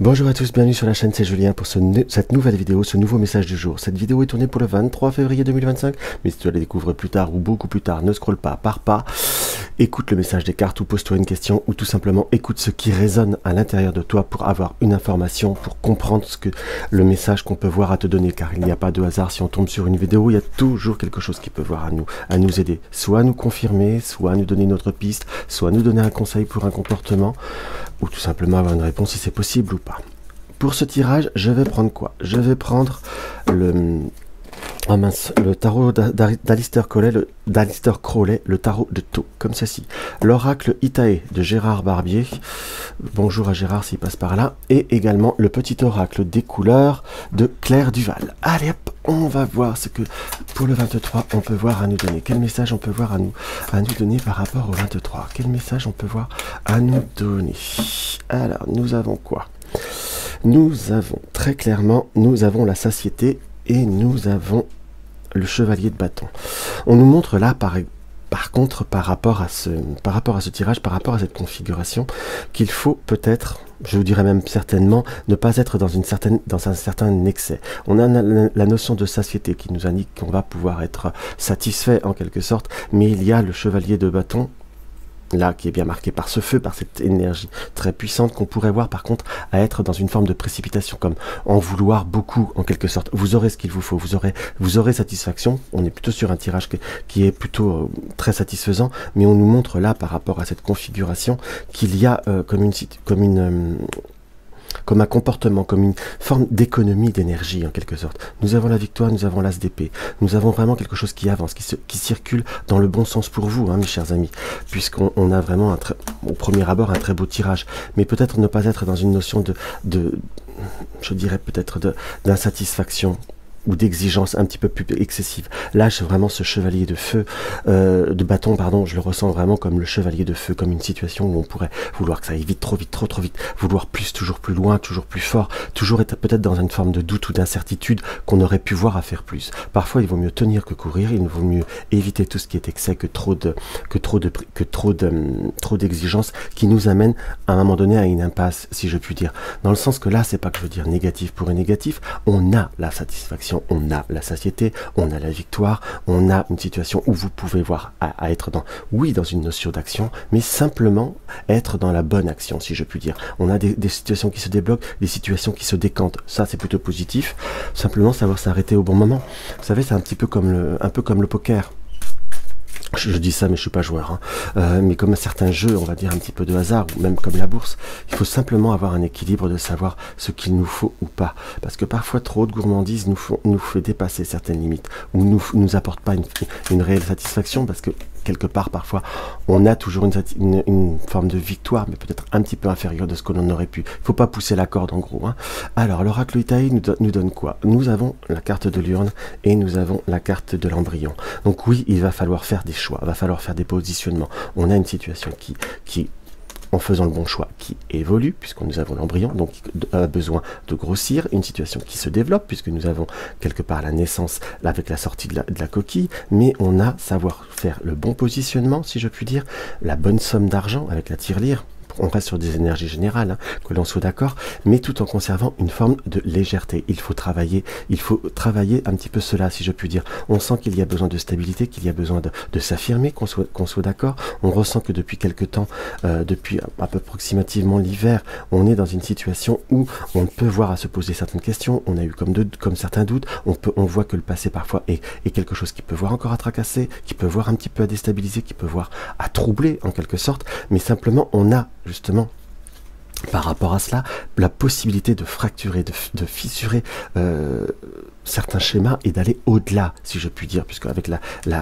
Bonjour à tous, bienvenue sur la chaîne, c'est Julien pour cette nouvelle vidéo, ce nouveau message du jour. Cette vidéo est tournée pour le 23 février 2025, mais si tu la découvres plus tard ou beaucoup plus tard, ne scrolle pas, pars pas, écoute le message des cartes ou pose-toi une question ou tout simplement écoute ce qui résonne à l'intérieur de toi pour avoir une information, pour comprendre le message qu'on peut voir à te donner, car il n'y a pas de hasard. Si on tombe sur une vidéo, il y a toujours quelque chose qui peut voir à nous aider, soit à nous confirmer, soit à nous donner une autre piste, soit à nous donner un conseil pour un comportement, ou tout simplement avoir une réponse si c'est possible ou pas. Pour ce tirage, je vais prendre quoi? Je vais prendre le tarot d'Alistair Crowley, le tarot de Thoth, comme ceci. L'oracle Itae de Gérard Barbier. Bonjour à Gérard s'il passe par là. Et également le petit oracle des couleurs de Claire Duval. Allez hop, on va voir ce que pour le 23 on peut voir à nous donner. Quel message on peut voir à nous donner par rapport au 23? Quel message on peut voir à nous donner? Alors, nous avons quoi? Nous avons très clairement, nous avons la satiété et nous avons le chevalier de bâton. On nous montre là par contre par rapport à ce tirage, par rapport à cette configuration, qu'il faut peut-être, je vous dirais même certainement, ne pas être dans un certain excès. On a la notion de satiété qui nous indique qu'on va pouvoir être satisfait en quelque sorte, mais il y a le chevalier de bâton là qui est bien marqué par ce feu, par cette énergie très puissante qu'on pourrait voir par contre à être dans une forme de précipitation, comme en vouloir beaucoup en quelque sorte. Vous aurez ce qu'il vous faut, vous aurez satisfaction. On est plutôt sur un tirage qui est plutôt très satisfaisant, mais on nous montre là par rapport à cette configuration qu'il y a comme un comportement, comme une forme d'économie d'énergie en quelque sorte. Nous avons la victoire, nous avons l'as d'épée. Nous avons vraiment quelque chose qui avance, qui circule dans le bon sens pour vous, hein, mes chers amis, puisqu'on a vraiment au premier abord un très beau tirage. Mais peut-être ne pas être dans une notion je dirais peut-être d'insatisfaction ou d'exigence un petit peu plus excessive. Là, vraiment ce chevalier de feu, de bâton, pardon, je le ressens vraiment comme le chevalier de feu, comme une situation où on pourrait vouloir que ça aille vite, trop vite, trop vite, vouloir plus, toujours plus loin, toujours plus fort, toujours être peut-être dans une forme de doute ou d'incertitude qu'on aurait pu voir à faire plus. Parfois, il vaut mieux tenir que courir, il vaut mieux éviter tout ce qui est excès que trop d'exigences qui nous amènent à un moment donné à une impasse, si je puis dire. Dans le sens que là, c'est pas que je veux dire négatif pour un négatif, on a la satisfaction, on a la satiété, on a la victoire, on a une situation où vous pouvez voir à être dans une notion d'action, mais simplement être dans la bonne action, si je puis dire. On a des situations qui se débloquent, des situations qui se décantent. Ça, c'est plutôt positif. Simplement savoir s'arrêter au bon moment. Vous savez, c'est un peu comme le poker. Je dis ça, mais je suis pas joueur, hein. Mais comme certains jeux, on va dire un petit peu de hasard, ou même comme la bourse, il faut simplement avoir un équilibre de savoir ce qu'il nous faut ou pas. Parce que parfois, trop de gourmandise nous fait dépasser certaines limites, ou nous apporte pas une réelle satisfaction, parce que quelque part, parfois, on a toujours une forme de victoire, mais peut-être un petit peu inférieure de ce que l'on aurait pu. Il ne faut pas pousser la corde, en gros, hein. Alors, l'oracle Itae nous donne quoi? Nous avons la carte de l'urne et nous avons la carte de l'embryon. Donc oui, il va falloir faire des choix, il va falloir faire des positionnements. On a une situation qui en faisant le bon choix, qui évolue, puisque nous avons l'embryon, donc qui a besoin de grossir, une situation qui se développe, puisque nous avons quelque part la naissance avec la sortie de la coquille, mais on a savoir faire le bon positionnement, si je puis dire, la bonne somme d'argent avec la tirelire. On reste sur des énergies générales, hein, que l'on soit d'accord, mais tout en conservant une forme de légèreté. Il faut travailler un petit peu cela, si je puis dire. On sent qu'il y a besoin de stabilité, qu'il y a besoin de s'affirmer, qu'on soit d'accord. On ressent que depuis quelque temps, depuis à peu approximativement l'hiver, on est dans une situation où on peut voir à se poser certaines questions. On a eu comme certains doutes. On voit que le passé parfois est quelque chose qui peut voir encore à tracasser, qui peut voir un petit peu à déstabiliser, qui peut voir à troubler en quelque sorte, mais simplement on a justement par rapport à cela la possibilité de fracturer, de fissurer certains schémas et d'aller au-delà, si je puis dire, puisque avec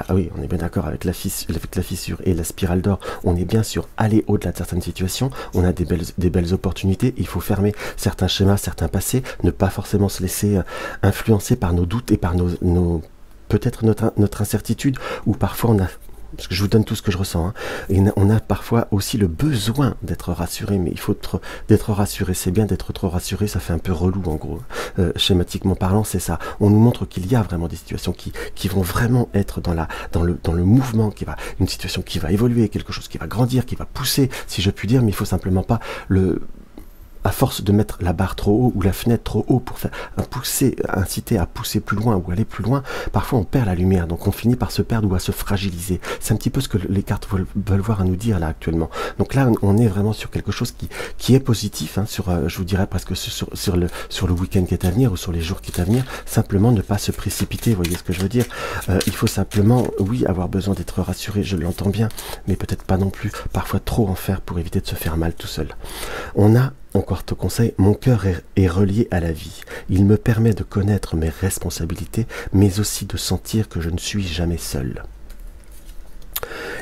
oui, on est bien d'accord, avec la fissure et la spirale d'or, on est bien sûr aller au-delà de certaines situations. On a des belles opportunités. Il faut fermer certains schémas, certains passés, ne pas forcément se laisser influencer par nos doutes et par peut-être notre incertitude, ou parfois on a, parce que je vous donne tout ce que je ressens, hein. Et on a parfois aussi le besoin d'être rassuré, mais il faut d'être rassuré, c'est bien. D'être trop rassuré, ça fait un peu relou en gros, schématiquement parlant, c'est ça. On nous montre qu'il y a vraiment des situations qui vont vraiment être dans le mouvement, une situation qui va évoluer, quelque chose qui va grandir, qui va pousser, si je puis dire, mais il faut simplement pas à force de mettre la barre trop haut ou la fenêtre trop haut pour faire inciter à pousser plus loin ou aller plus loin, parfois on perd la lumière, donc on finit par se perdre ou à se fragiliser. C'est un petit peu ce que les cartes veulent voir à nous dire là actuellement. Donc là, on est vraiment sur quelque chose qui est positif, hein, je vous dirais presque sur le week-end qui est à venir ou sur les jours qui est à venir. Simplement ne pas se précipiter, vous voyez ce que je veux dire. Il faut simplement, oui, avoir besoin d'être rassuré, je l'entends bien, mais peut-être pas non plus, parfois trop en faire pour éviter de se faire mal tout seul. On a encore te conseil, mon cœur est relié à la vie. Il me permet de connaître mes responsabilités, mais aussi de sentir que je ne suis jamais seul.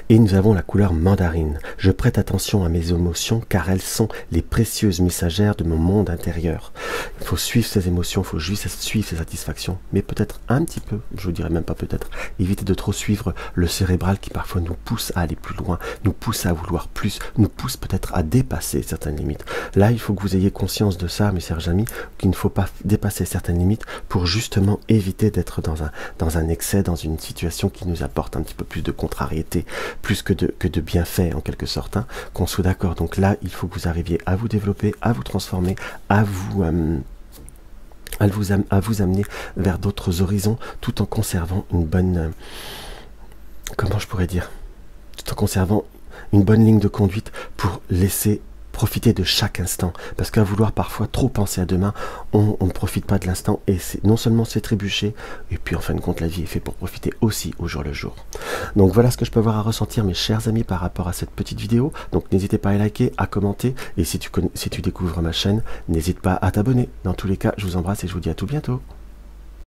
Et nous avons la couleur mandarine. Je prête attention à mes émotions car elles sont les précieuses messagères de mon monde intérieur. Il faut suivre ses émotions, il faut juste suivre ses satisfactions, mais peut-être un petit peu, je vous dirais même pas peut-être, éviter de trop suivre le cérébral qui parfois nous pousse à aller plus loin, nous pousse à vouloir plus, nous pousse peut-être à dépasser certaines limites. Là, il faut que vous ayez conscience de ça, mes chers amis, qu'il ne faut pas dépasser certaines limites pour justement éviter d'être dans un excès, dans une situation qui nous apporte un petit peu plus de contrariété, plus que de bienfaits en quelque sorte, hein, qu'on soit d'accord. Donc là, il faut que vous arriviez à vous développer, à vous transformer, à vous amener vers d'autres horizons, tout en conservant une bonne, comment je pourrais dire, tout en conservant une bonne ligne de conduite pour laisser profiter de chaque instant, parce qu'à vouloir parfois trop penser à demain, on ne profite pas de l'instant, et non seulement c'est trébuché, et puis en fin de compte la vie est faite pour profiter aussi au jour le jour. Donc voilà ce que je peux avoir à ressentir, mes chers amis, par rapport à cette petite vidéo. Donc n'hésitez pas à liker, à commenter, et si tu découvres ma chaîne, n'hésite pas à t'abonner. Dans tous les cas, je vous embrasse et je vous dis à tout bientôt.